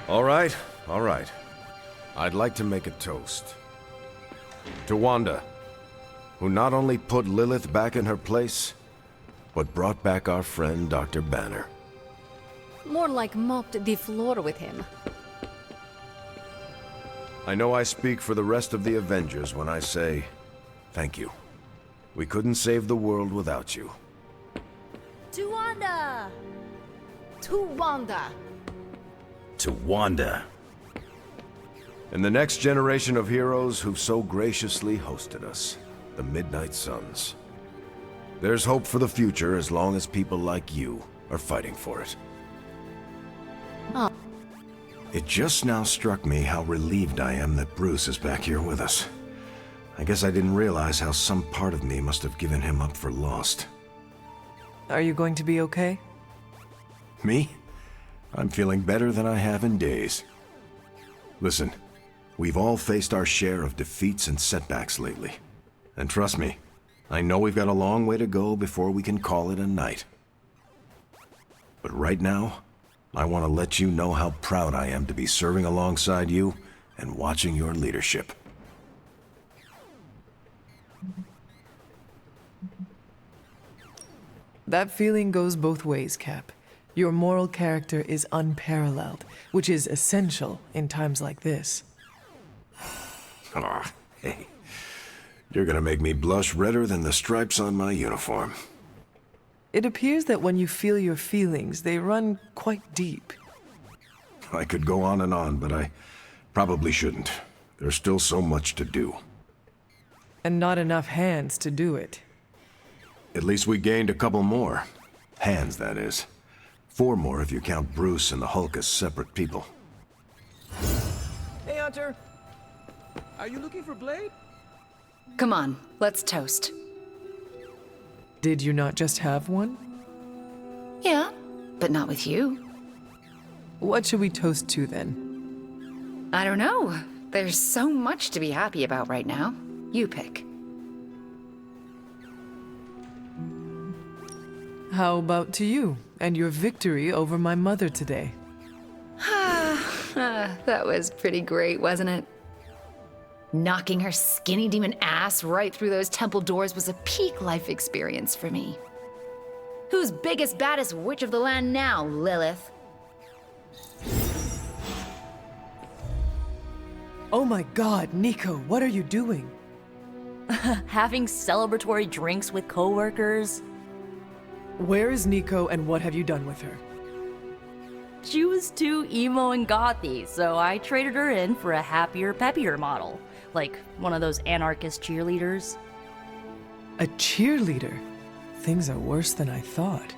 All right, all right. I'd like to make a toast. To Wanda, who not only put Lilith back in her place, but brought back our friend Dr. Banner. More like mopped the floor with him. I know I speak for the rest of the Avengers when I say, thank you. We couldn't save the world without you. To Wanda! To Wanda! To Wanda. And the next generation of heroes who've so graciously hosted us, the Midnight Suns. There's hope for the future as long as people like you are fighting for it. Oh. It just now struck me how relieved I am that Bruce is back here with us. I guess I didn't realize how some part of me must have given him up for lost. Are you going to be okay? Me? I'm feeling better than I have in days. Listen, we've all faced our share of defeats and setbacks lately. And trust me, I know we've got a long way to go before we can call it a night. But right now, I want to let you know how proud I am to be serving alongside you and watching your leadership. That feeling goes both ways, Cap. Your moral character is unparalleled, which is essential in times like this. Aw, hey. You're gonna make me blush redder than the stripes on my uniform. It appears that when you feel your feelings, they run quite deep. I could go on, but I probably shouldn't. There's still so much to do. And not enough hands to do it. At least we gained a couple more. Hands, that is. 4 more if you count Bruce and the Hulk as separate people. Hey, Hunter. Are you looking for Blade? Come on, let's toast. Did you not just have one? Yeah, but not with you. What should we toast to then? I don't know. There's so much to be happy about right now. You pick. How about to you and your victory over my mother today? That was pretty great, wasn't it? Knocking her skinny demon ass right through those temple doors was a peak life experience for me. Who's biggest, baddest witch of the land now, Lilith? Oh my god, Nico, what are you doing? Having celebratory drinks with coworkers. Where is Nico and what have you done with her? She was too emo and gothy, so I traded her in for a happier, peppier model. Like one of those anarchist cheerleaders. A cheerleader? Things are worse than I thought.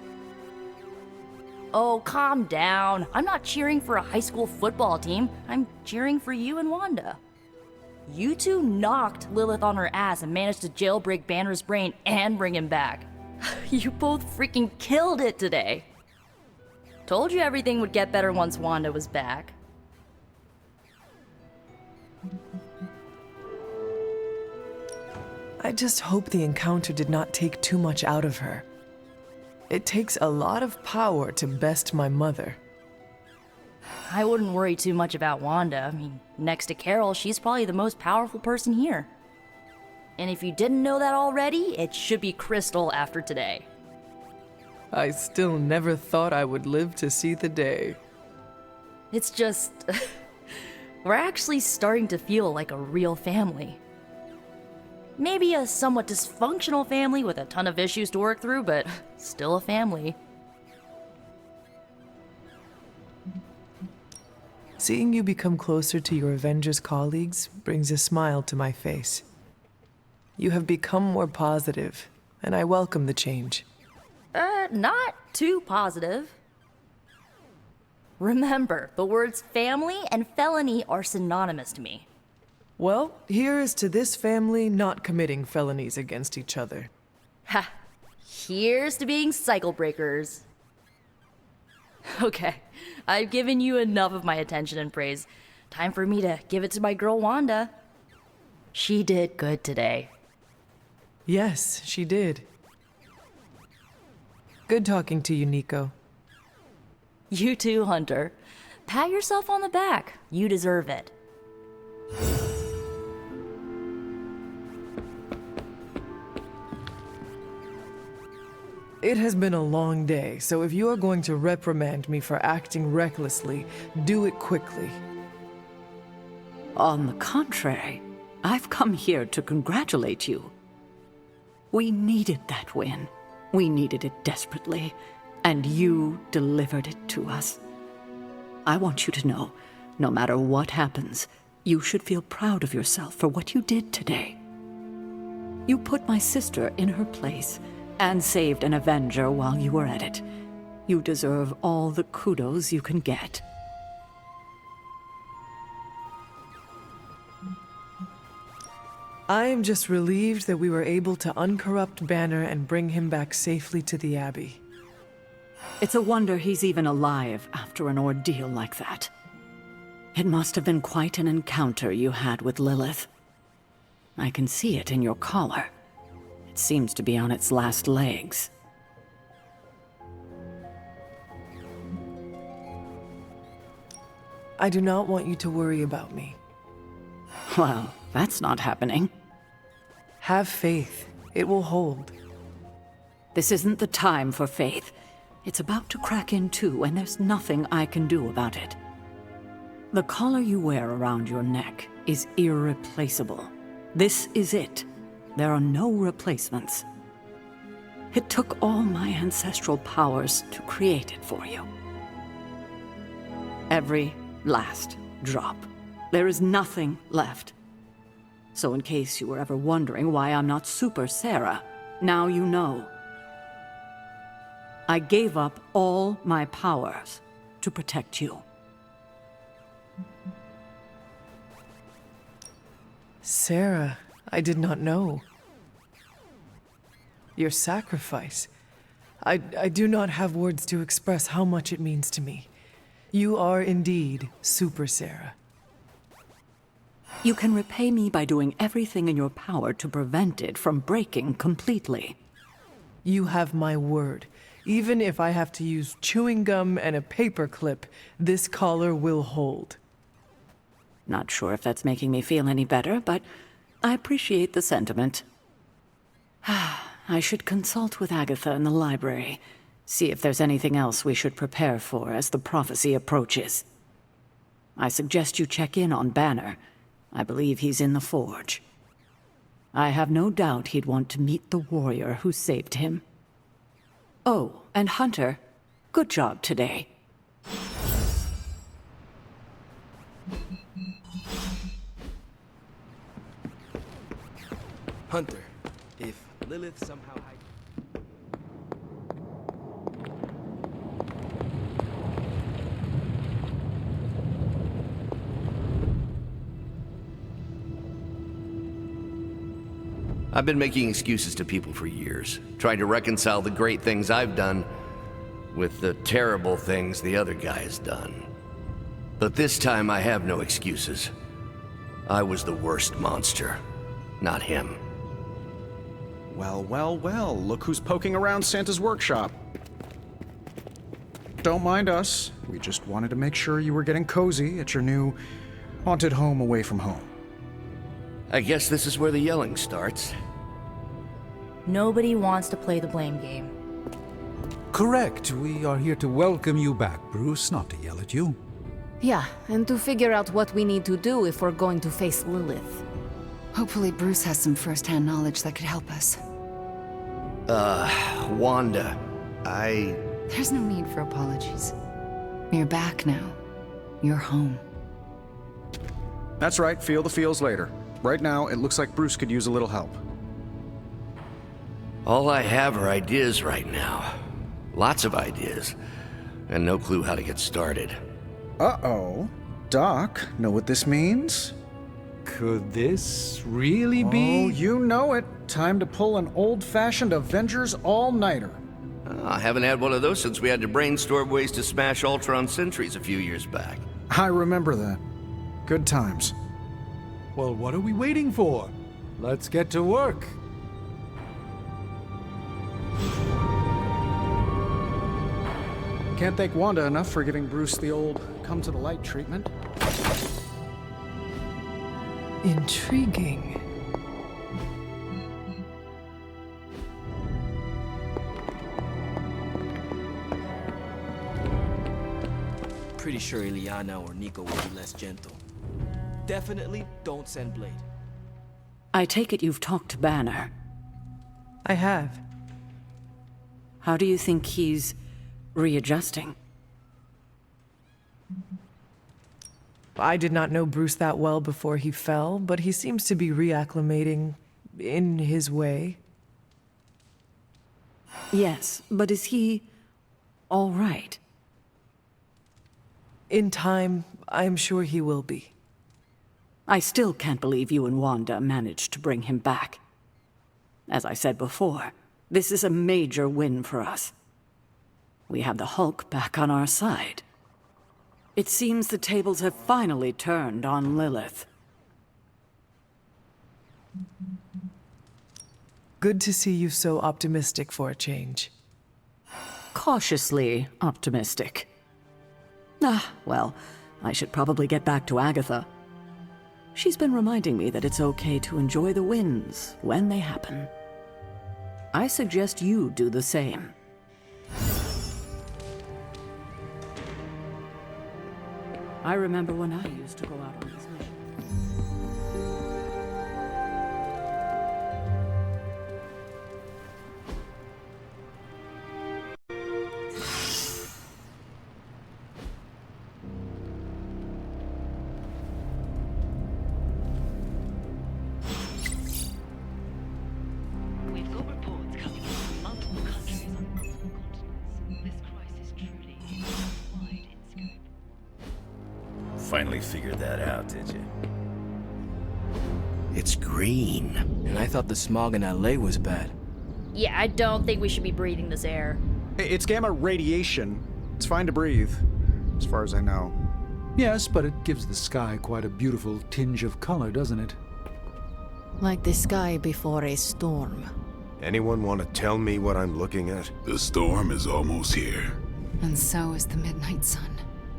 Oh, calm down. I'm not cheering for a high school football team. I'm cheering for you and Wanda. You two knocked Lilith on her ass and managed to jailbreak Banner's brain and bring him back. You both freaking killed it today. Told you everything would get better once Wanda was back. I just hope the encounter did not take too much out of her. It takes a lot of power to best my mother. I wouldn't worry too much about Wanda. I mean, next to Carol, she's probably the most powerful person here. And if you didn't know that already, it should be Crystal after today. I still never thought I would live to see the day. It's just... we're actually starting to feel like a real family. Maybe a somewhat dysfunctional family with a ton of issues to work through, but still a family. Seeing you become closer to your Avengers colleagues brings a smile to my face. You have become more positive, and I welcome the change. Not too positive. Remember, the words family and felony are synonymous to me. Well, here is to this family not committing felonies against each other. Ha! Here's to being cycle breakers. Okay, I've given you enough of my attention and praise. Time for me to give it to my girl Wanda. She did good today. Yes, she did. Good talking to you, Nico. You too, Hunter. Pat yourself on the back. You deserve it. It has been a long day, so if you are going to reprimand me for acting recklessly, do it quickly. On the contrary, I've come here to congratulate you. We needed that win. We needed it desperately, and you delivered it to us. I want you to know, no matter what happens, you should feel proud of yourself for what you did today. You put my sister in her place and saved an Avenger while you were at it. You deserve all the kudos you can get. I am just relieved that we were able to uncorrupt Banner and bring him back safely to the Abbey. It's a wonder he's even alive after an ordeal like that. It must have been quite an encounter you had with Lilith. I can see it in your collar. It seems to be on its last legs. I do not want you to worry about me. Well, that's not happening. Have faith. It will hold. This isn't the time for faith. It's about to crack in too, and there's nothing I can do about it. The collar you wear around your neck is irreplaceable. This is it. There are no replacements. It took all my ancestral powers to create it for you. Every last drop. There is nothing left. So in case you were ever wondering why I'm not Super Sarah, now you know. I gave up all my powers to protect you. Sarah, I did not know. Your sacrifice. I do not have words to express how much it means to me. You are indeed Super Sarah. You can repay me by doing everything in your power to prevent it from breaking completely. You have my word. Even if I have to use chewing gum and a paper clip, this collar will hold. Not sure if that's making me feel any better, but I appreciate the sentiment. I should consult with Agatha in the library, see if there's anything else we should prepare for as the prophecy approaches. I suggest you check in on Banner. I believe he's in the forge. I have no doubt he'd want to meet the warrior who saved him. Oh, and Hunter, good job today. Hunter, if Lilith somehow I've been making excuses to people for years, trying to reconcile the great things I've done with the terrible things the other guy has done. But this time I have no excuses. I was the worst monster, not him. Well, well, well, look who's poking around Santa's workshop. Don't mind us. We just wanted to make sure you were getting cozy at your new haunted home away from home. I guess this is where the yelling starts. Nobody wants to play the blame game. Correct. We are here to welcome you back, Bruce, not to yell at you. Yeah, and to figure out what we need to do if we're going to face Lilith. Hopefully Bruce has some first-hand knowledge that could help us. Wanda, There's no need for apologies. You're back now. You're home. That's right, feel the feels later. Right now, it looks like Bruce could use a little help. All I have are ideas right now. Lots of ideas, and no clue how to get started. Uh-oh. Doc, know what this means? Could this really be? Oh, you know it. Time to pull an old-fashioned Avengers all-nighter. I haven't had one of those since we had to brainstorm ways to smash Ultron sentries a few years back. I remember that. Good times. Well, what are we waiting for? Let's get to work. Can't thank Wanda enough for giving Bruce the old come to the light treatment. Intriguing. Pretty sure Ileana or Nico will be less gentle. Definitely don't send Blade. I take it you've talked to Banner. I have. How do you think he's readjusting? I did not know Bruce that well before he fell, but he seems to be reacclimating in his way. Yes, but is he all right? In time, I'm sure he will be. I still can't believe you and Wanda managed to bring him back. As I said before, this is a major win for us. We have the Hulk back on our side. It seems the tables have finally turned on Lilith. Good to see you so optimistic for a change. Cautiously optimistic. Well, I should probably get back to Agatha. She's been reminding me that it's okay to enjoy the wins when they happen. I suggest you do the same. I remember when I used to go out on these missions. We've got reports coming in from multiple countries on multiple continents. This crisis truly is wide in scope. Finally figured that out, did you? It's green. And I thought the smog in LA was bad. Yeah, I don't think we should be breathing this air. It's gamma radiation. It's fine to breathe, as far as I know. Yes, but it gives the sky quite a beautiful tinge of color, doesn't it? Like the sky before a storm. Anyone want to tell me what I'm looking at? The storm is almost here. And so is the midnight sun.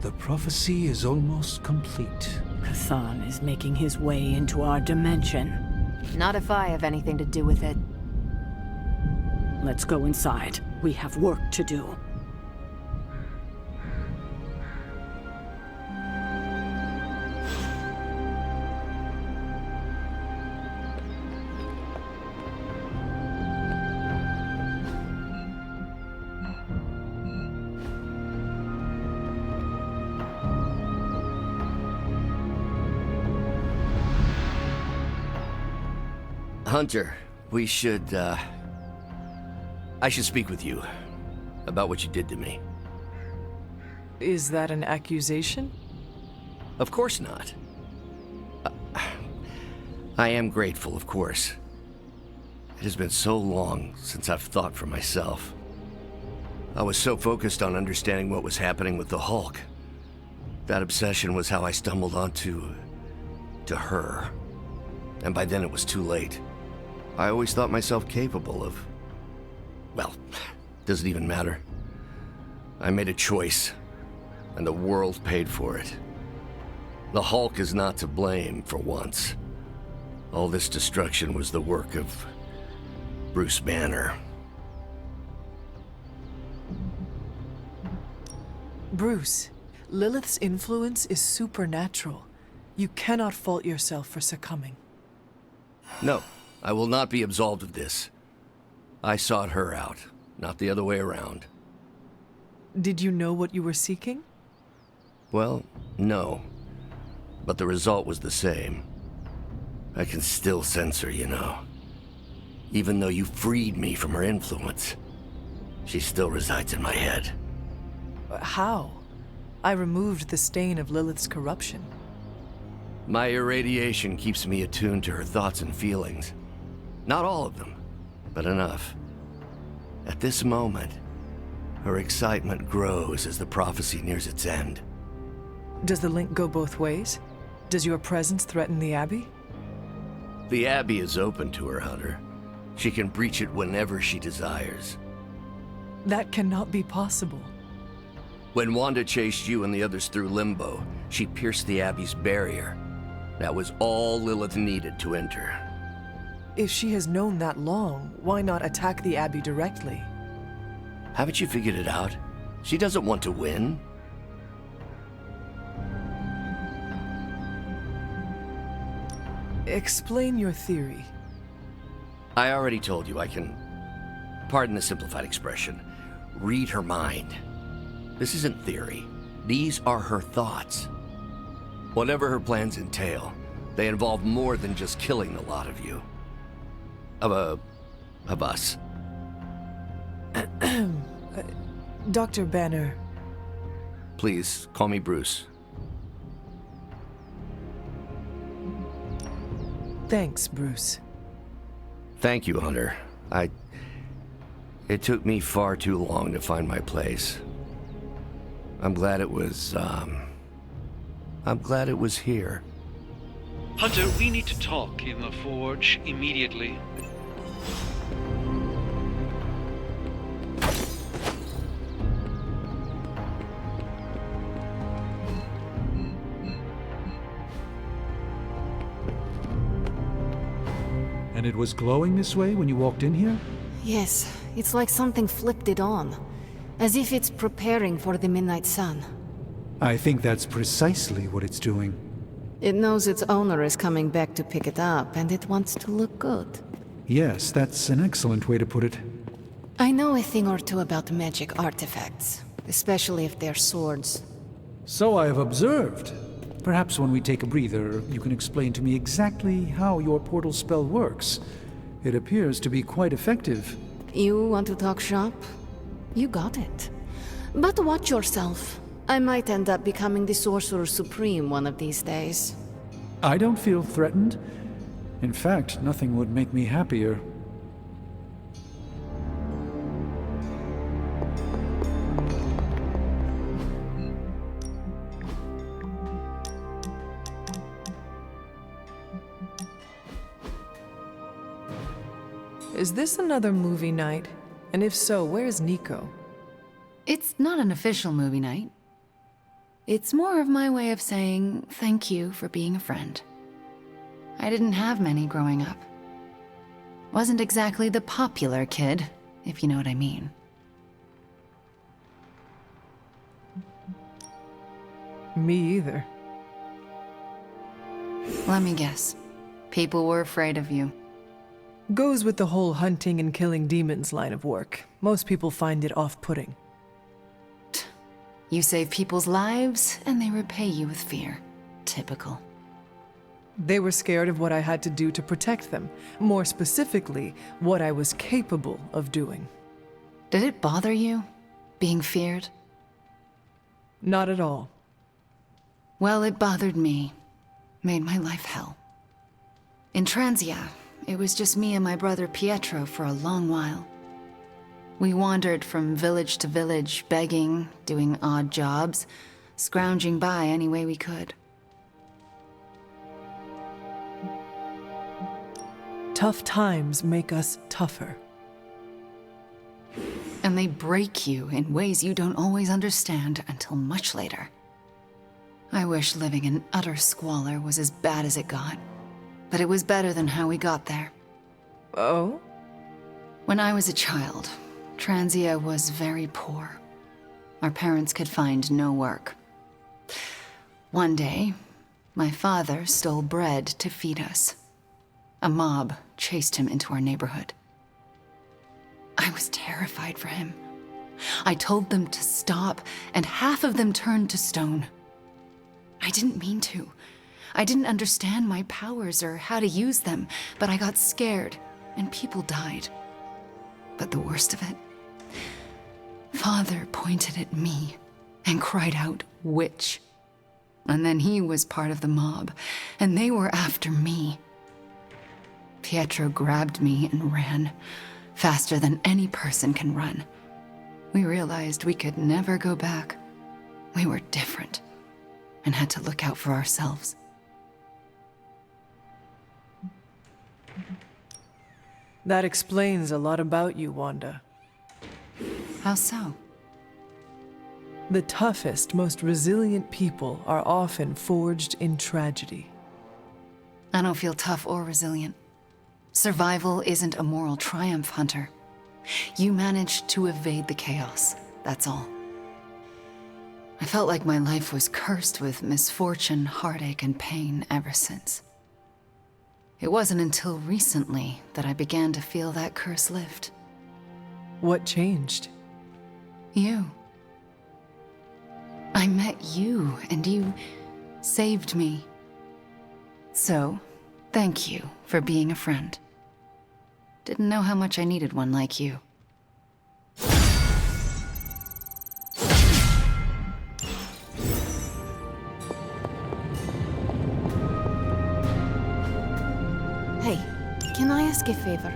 The prophecy is almost complete. Kathan is making his way into our dimension. Not if I have anything to do with it. Let's go inside. We have work to do. Hunter, we should, I should speak with you about what you did to me. Is that an accusation? Of course not. I am grateful, of course. It has been so long since I've thought for myself. I was so focused on understanding what was happening with the Hulk. That obsession was how I stumbled onto her. And by then it was too late. I always thought myself capable of... well, doesn't even matter. I made a choice, and the world paid for it. The Hulk is not to blame for once. All this destruction was the work of Bruce Banner. Bruce, Lilith's influence is supernatural. You cannot fault yourself for succumbing. No, I will not be absolved of this. I sought her out, not the other way around. Did you know what you were seeking? Well, no. But the result was the same. I can still sense her, you know. Even though you freed me from her influence, she still resides in my head. How? I removed the stain of Lilith's corruption. My irradiation keeps me attuned to her thoughts and feelings. Not all of them, but enough. At this moment, her excitement grows as the prophecy nears its end. Does the link go both ways? Does your presence threaten the Abbey? The Abbey is open to her, Hunter. She can breach it whenever she desires. That cannot be possible. When Wanda chased you and the others through Limbo, she pierced the Abbey's barrier. That was all Lilith needed to enter. If she has known that long, why not attack the Abbey directly? Haven't you figured it out? She doesn't want to win. Explain your theory. I already told you I can, pardon the simplified expression, read her mind. This isn't theory. These are her thoughts. Whatever her plans entail, they involve more than just killing the lot of you. Of us. Dr. Banner. Please, call me Bruce. Thanks, Bruce. Thank you, Hunter. It took me far too long to find my place. I'm glad it was here. Hunter, we need to talk in the Forge immediately. And it was glowing this way when you walked in here? Yes, it's like something flipped it on. As if it's preparing for the midnight sun. I think that's precisely what it's doing. It knows its owner is coming back to pick it up, and it wants to look good. Yes, that's an excellent way to put it. I know a thing or two about magic artifacts, especially if they're swords. So I have observed. Perhaps when we take a breather, you can explain to me exactly how your portal spell works. It appears to be quite effective. You want to talk shop? You got it. But watch yourself. I might end up becoming the Sorcerer Supreme one of these days. I don't feel threatened. In fact, nothing would make me happier. Is this another movie night? And if so, where's Nico? It's not an official movie night. It's more of my way of saying thank you for being a friend. I didn't have many growing up. Wasn't exactly the popular kid, if you know what I mean. Me either. Let me guess. People were afraid of you. Goes with the whole hunting and killing demons line of work. Most people find it off-putting. You save people's lives, and they repay you with fear. Typical. They were scared of what I had to do to protect them. More specifically, what I was capable of doing. Did it bother you, being feared? Not at all. Well, it bothered me. Made my life hell. In Transia, it was just me and my brother Pietro for a long while. We wandered from village to village, begging, doing odd jobs, scrounging by any way we could. Tough times make us tougher. And they break you in ways you don't always understand until much later. I wish living in utter squalor was as bad as it got, but it was better than how we got there. Oh? When I was a child, Transia was very poor. Our parents could find no work. One day, my father stole bread to feed us. A mob chased him into our neighborhood. I was terrified for him. I told them to stop, and half of them turned to stone. I didn't mean to. I didn't understand my powers or how to use them, but I got scared, and people died. But the worst of it, Father pointed at me and cried out, "Witch." And then he was part of the mob, and they were after me. Pietro grabbed me and ran, faster than any person can run. We realized we could never go back. We were different, and had to look out for ourselves. That explains a lot about you, Wanda. How so? The toughest, most resilient people are often forged in tragedy. I don't feel tough or resilient. Survival isn't a moral triumph, Hunter. You managed to evade the chaos, that's all. I felt like my life was cursed with misfortune, heartache, and pain ever since. It wasn't until recently that I began to feel that curse lift. What changed? You. I met you, and you saved me. So, thank you for being a friend. Didn't know how much I needed one like you. Hey, can I ask a favor?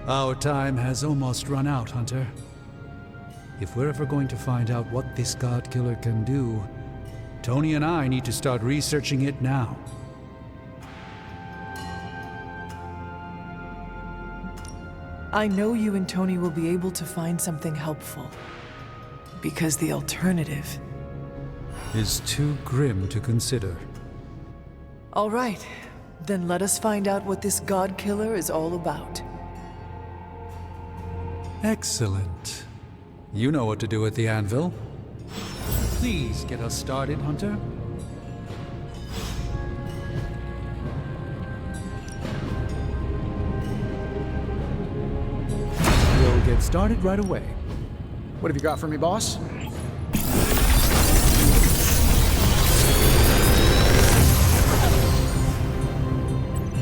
Our time has almost run out, Hunter. If we're ever going to find out what this God Killer can do, Tony and I need to start researching it now. I know you and Tony will be able to find something helpful. Because the alternative Is too grim to consider. All right, then let us find out what this God Killer is all about. Excellent. You know what to do at the anvil. Please get us started, Hunter. We'll get started right away. What have you got for me, boss?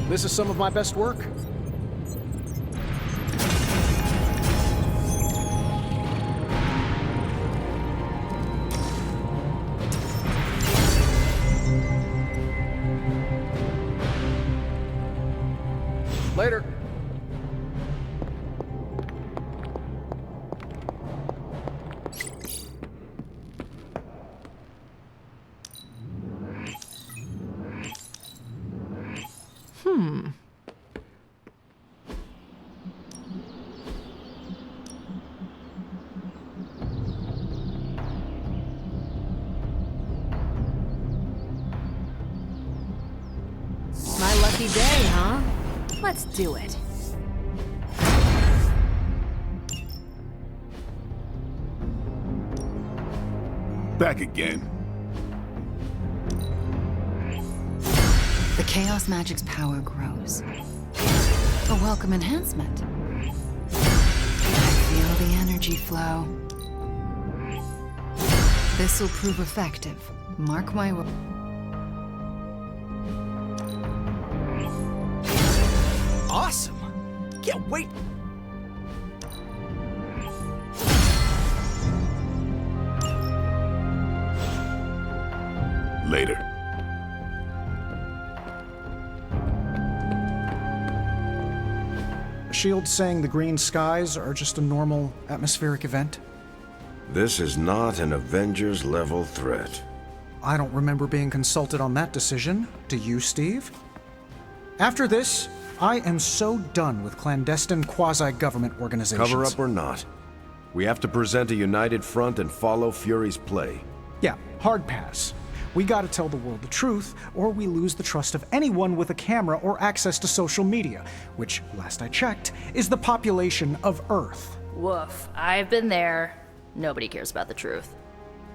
This is some of my best work. Later. My lucky day, huh? Let's do it. Back again. The Chaos Magic's power grows. A welcome enhancement. I feel the energy flow. This'll prove effective. Mark my words. Awesome! Can't wait! Later. Shield's saying the green skies are just a normal atmospheric event. This is not an Avengers-level threat. I don't remember being consulted on that decision. Do you, Steve? After this, I am so done with clandestine quasi-government organizations. Cover up or not, we have to present a united front and follow Fury's play. Yeah, hard pass. We gotta tell the world the truth, or we lose the trust of anyone with a camera or access to social media, which, last I checked, is the population of Earth. Woof. I've been there. Nobody cares about the truth.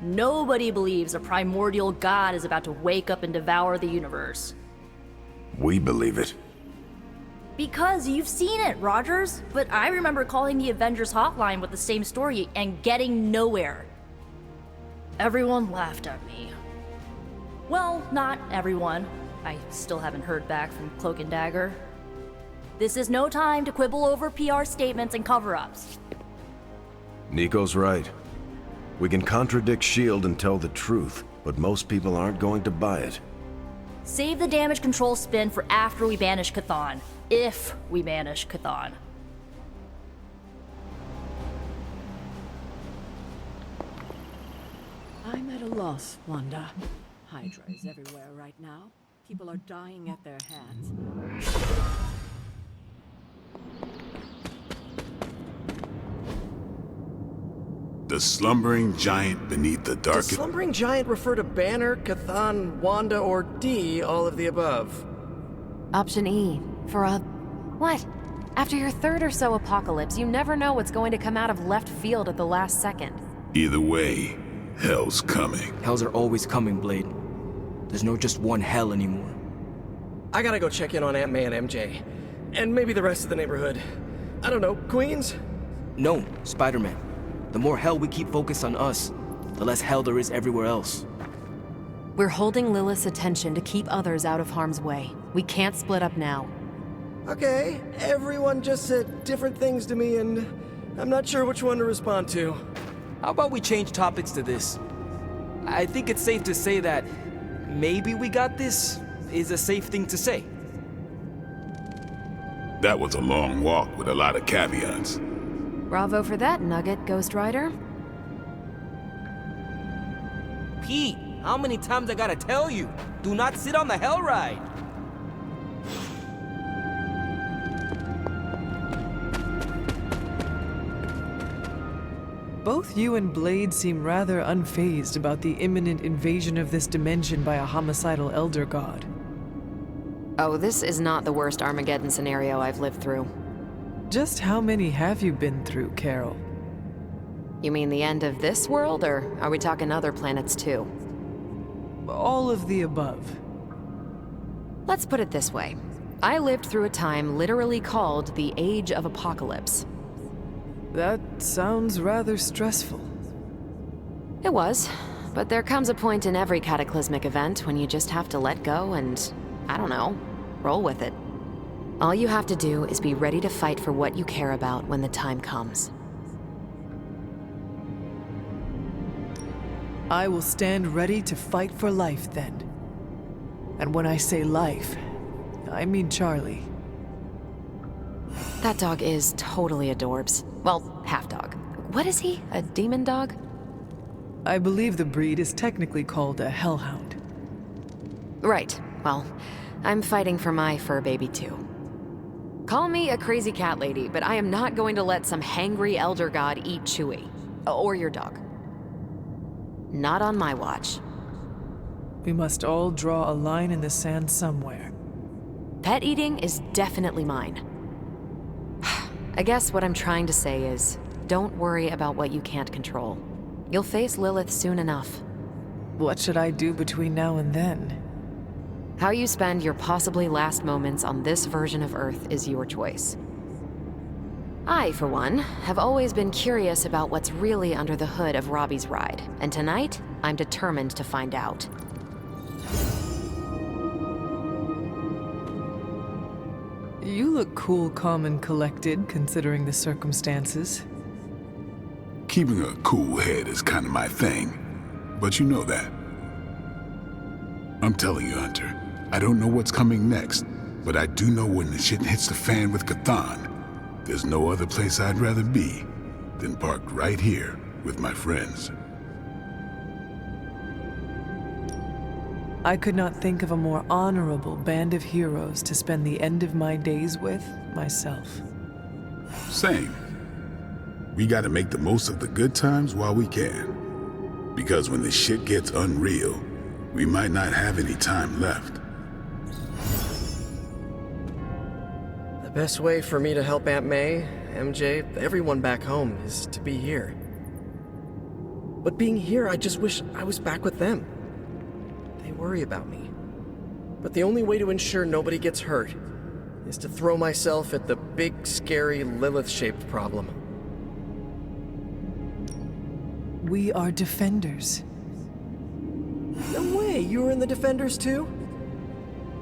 Nobody believes a primordial god is about to wake up and devour the universe. We believe it. Because you've seen it, Rogers. But I remember calling the Avengers hotline with the same story and getting nowhere. Everyone laughed at me. Well, not everyone. I still haven't heard back from Cloak and Dagger. This is no time to quibble over PR statements and cover-ups. Nico's right. We can contradict S.H.I.E.L.D. and tell the truth, but most people aren't going to buy it. Save the damage control spin for after we banish Chthon. If we banish Chthon. I'm at a loss, Wanda. Hydra is everywhere right now. People are dying at their hands. The slumbering giant beneath the Does darkest... slumbering giant refer to Banner, Cathan, Wanda, or D, all of the above? Option E, for a... What? After your third or so apocalypse, you never know what's going to come out of left field at the last second. Either way, hell's coming. Hells are always coming, Blade. There's no just one hell anymore. I gotta go check in on Aunt May and MJ. And maybe the rest of the neighborhood. I don't know, Queens? No, Spider-Man. The more hell we keep focused on us, the less hell there is everywhere else. We're holding Lilith's attention to keep others out of harm's way. We can't split up now. Okay, everyone just said different things to me, and I'm not sure which one to respond to. How about we change topics to this? I think it's safe to say that maybe we got this is a safe thing to say. That was a long walk with a lot of caveats. Bravo for that nugget, Ghost Rider. Pete, how many times I gotta tell you? Do not sit on the hell ride! Both you and Blade seem rather unfazed about the imminent invasion of this dimension by a homicidal elder god. Oh, this is not the worst Armageddon scenario I've lived through. Just how many have you been through, Carol? You mean the end of this world, or are we talking other planets too? All of the above. Let's put it this way. I lived through a time literally called the Age of Apocalypse. That sounds rather stressful. It was, but there comes a point in every cataclysmic event when you just have to let go and, I don't know, roll with it. All you have to do is be ready to fight for what you care about when the time comes. I will stand ready to fight for life then. And when I say life, I mean Charlie. That dog is totally adorbs. Well, half dog. What is he? A demon dog? I believe the breed is technically called a hellhound. Right. Well, I'm fighting for my fur baby too. Call me a crazy cat lady, but I am not going to let some hangry elder god eat Chewie. Or your dog. Not on my watch. We must all draw a line in the sand somewhere. Pet eating is definitely mine. I guess what I'm trying to say is, don't worry about what you can't control. You'll face Lilith soon enough. What should I do between now and then? How you spend your possibly last moments on this version of Earth is your choice. I, for one, have always been curious about what's really under the hood of Robbie's ride, and tonight, I'm determined to find out. You look cool, calm, and collected, considering the circumstances. Keeping a cool head is kind of my thing, but you know that. I'm telling you, Hunter, I don't know what's coming next, but I do know when the shit hits the fan with Cathan, there's no other place I'd rather be than parked right here with my friends. I could not think of a more honorable band of heroes to spend the end of my days with myself. Same. We gotta make the most of the good times while we can. Because when the shit gets unreal, we might not have any time left. The best way for me to help Aunt May, MJ, everyone back home is to be here. But being here, I just wish I was back with them. They worry about me. But the only way to ensure nobody gets hurt is to throw myself at the big, scary, Lilith-shaped problem. We are defenders. No way, you were in the Defenders too?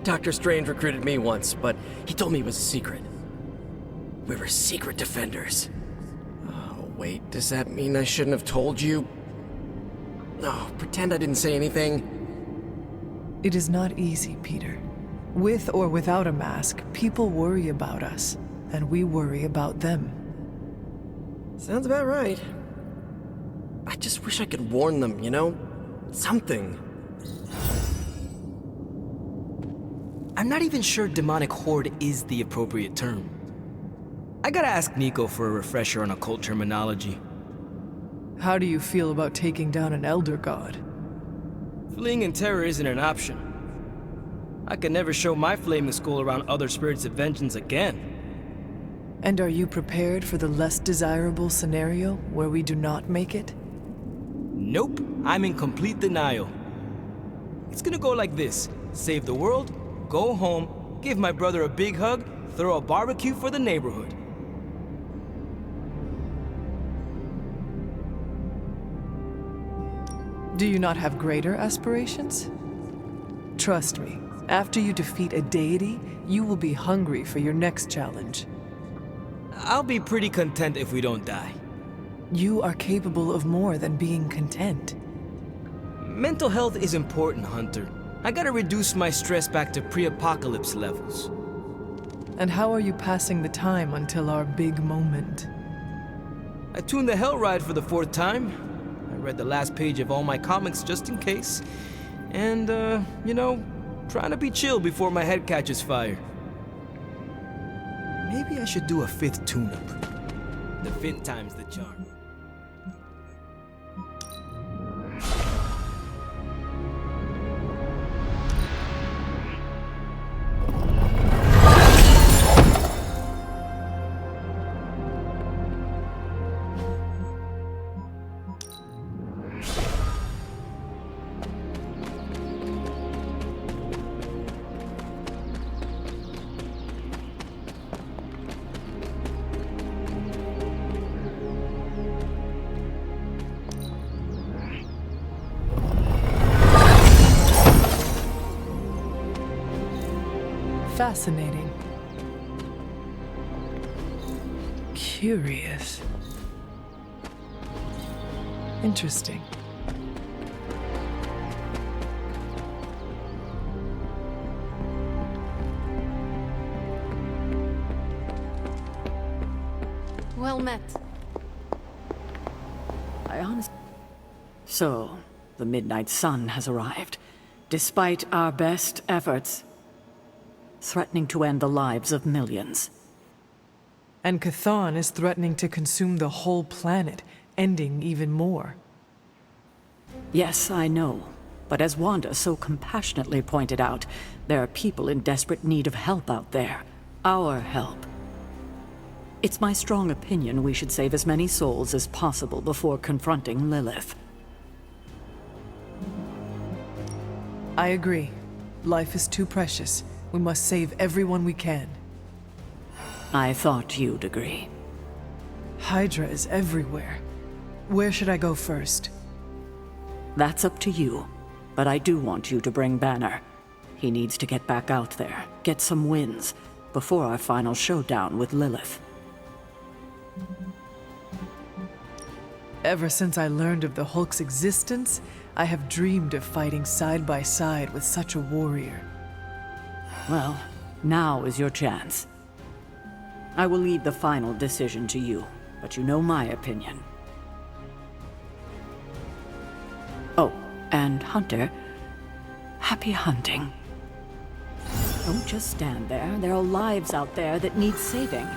Doctor Strange recruited me once, but he told me it was a secret. We were secret Defenders. Oh, wait, does that mean I shouldn't have told you? Oh, pretend I didn't say anything. It is not easy, Peter. With or without a mask, people worry about us, and we worry about them. Sounds about right. I just wish I could warn them, you know? Something. I'm not even sure demonic horde is the appropriate term. I gotta ask Nico for a refresher on occult terminology. How do you feel about taking down an Elder God? Fleeing in terror isn't an option. I could never show my flaming skull around other spirits of vengeance again. And are you prepared for the less desirable scenario where we do not make it? Nope, I'm in complete denial. It's gonna go like this. Save the world, go home, give my brother a big hug, throw a barbecue for the neighborhood. Do you not have greater aspirations? Trust me, after you defeat a deity, you will be hungry for your next challenge. I'll be pretty content if we don't die. You are capable of more than being content. Mental health is important, Hunter. I gotta reduce my stress back to pre-apocalypse levels. And how are you passing the time until our big moment? I tuned the Hell Ride for the 4th time. I read the last page of all my comics just in case. And, you know, trying to be chill before my head catches fire. Maybe I should do a 5th tune-up. The 5th time's the charm. Fascinating. Curious. Interesting. Well met. I honestly... So, the Midnight Sun has arrived. Despite our best efforts, threatening to end the lives of millions. And Chthon is threatening to consume the whole planet, ending even more. Yes, I know. But as Wanda so compassionately pointed out, there are people in desperate need of help out there. Our help. It's my strong opinion we should save as many souls as possible before confronting Lilith. I agree. Life is too precious. We must save everyone we can. I thought you'd agree. Hydra is everywhere. Where should I go first? That's up to you. But I do want you to bring Banner. He needs to get back out there, get some wins, before our final showdown with Lilith. Ever since I learned of the Hulk's existence, I have dreamed of fighting side by side with such a warrior. Well, now is your chance. I will leave the final decision to you, but you know my opinion. Oh, and Hunter, happy hunting. Don't just stand there. There are lives out there that need saving.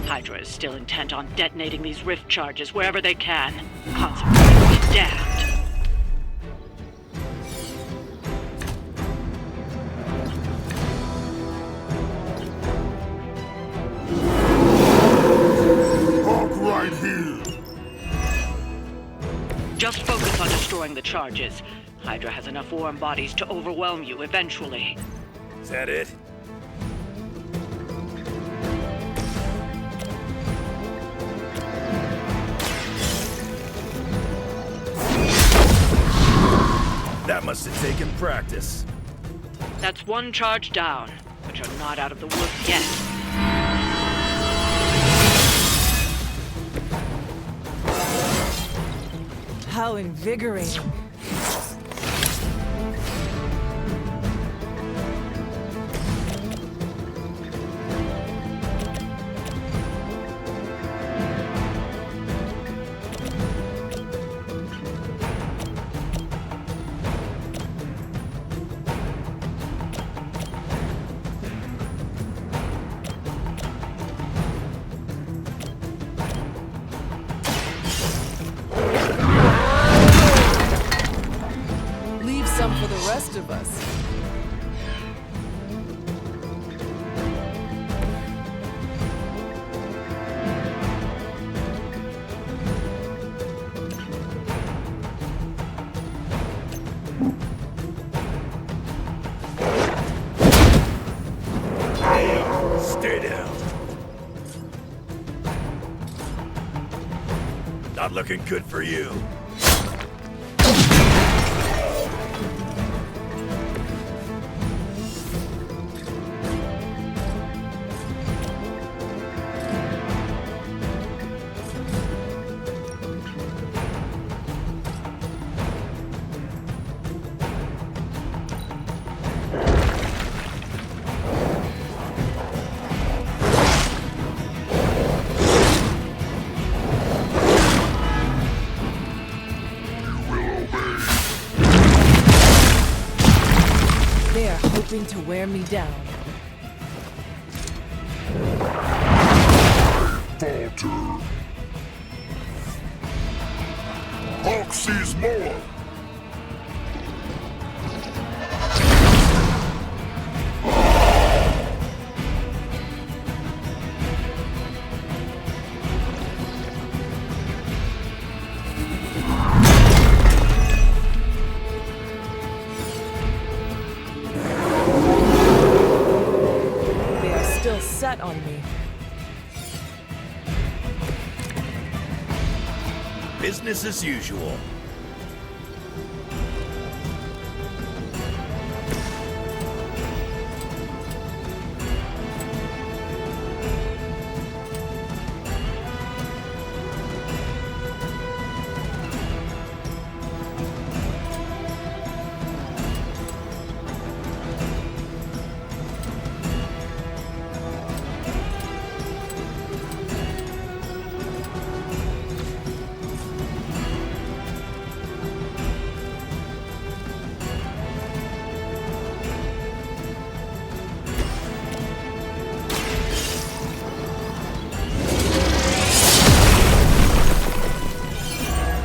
Hydra is still intent on detonating these rift charges wherever they can. Consequently, be damned. Walk right here! Just focus on destroying the charges. Hydra has enough warm bodies to overwhelm you eventually. Is that it? That must have taken practice. That's one charge down, but you're not out of the woods yet. How invigorating. Leave some for the rest of us. Stay down. Not looking good for you. They are hoping to wear me down. Falter. Hulk sees more. They are still set on me. Business as usual.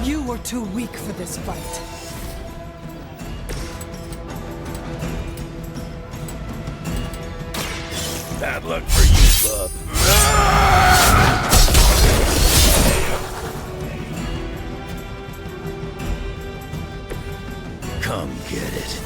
You were too weak for this fight. Bad luck for you, bub. Come get it.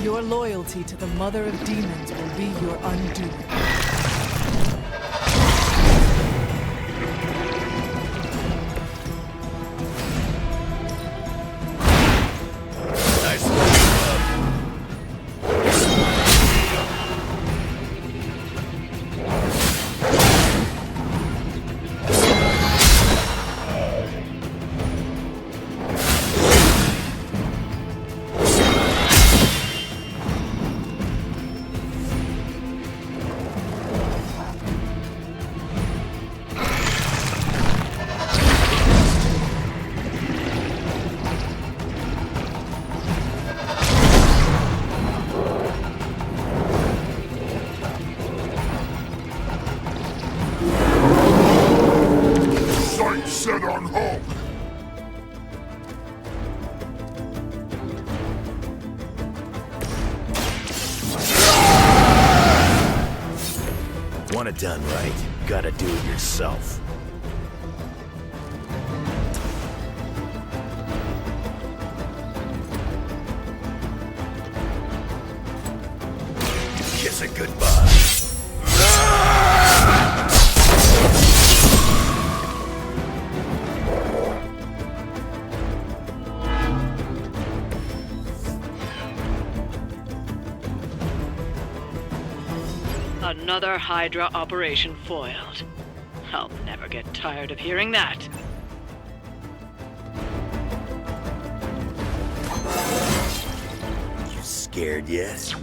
Your loyalty to the Mother of Demons will be your undoing. Nice work, bub. want it done right, you gotta do it yourself. Kiss it goodbye. Another Hydra operation foiled. I'll never get tired of hearing that. You scared yet?